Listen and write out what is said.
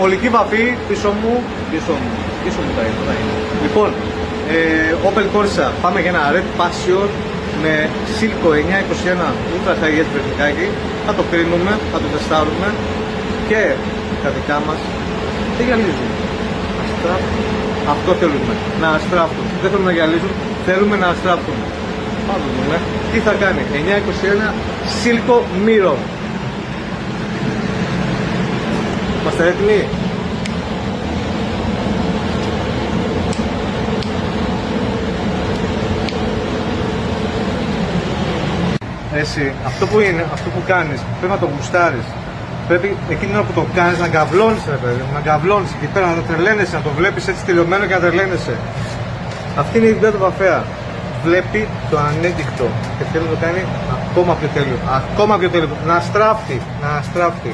Ολική βαφή πίσω μου θα είναι. Λοιπόν, Opel Corsa, πάμε για ένα Red Passion με Silco 921 Ultra High End βρεφικάκι. Θα το κρίνουμε, θα το τεστάρουμε και τα δικά μας τι γυαλίζουν. Αυτό θέλουμε, να αστράφουν. Δεν θέλουμε να γυαλίζουν, θέλουμε να αστράφουν. Πάμε να δούμε τι θα κάνει. 921 Silco Mirror. Είμαστε έτοιμοι? Εσύ, αυτό που κάνεις, πρέπει να το γουστάρεις. Πρέπει εκείνη που το κάνεις να γκαβλώνεις, ρε παιδί, να γκαβλώνεις εκεί πέρα, να το τρελαίνεσαι, να το βλέπεις έτσι τελειωμένο και να τρελαίνεσαι. Αυτή είναι η ιδέα του βαφέα. Βλέπει το ανέντικτο και θέλει να το κάνει ακόμα πιο τέλειο. Ακόμα πιο τέλειο. Να αστράφτει, να αστράφτει.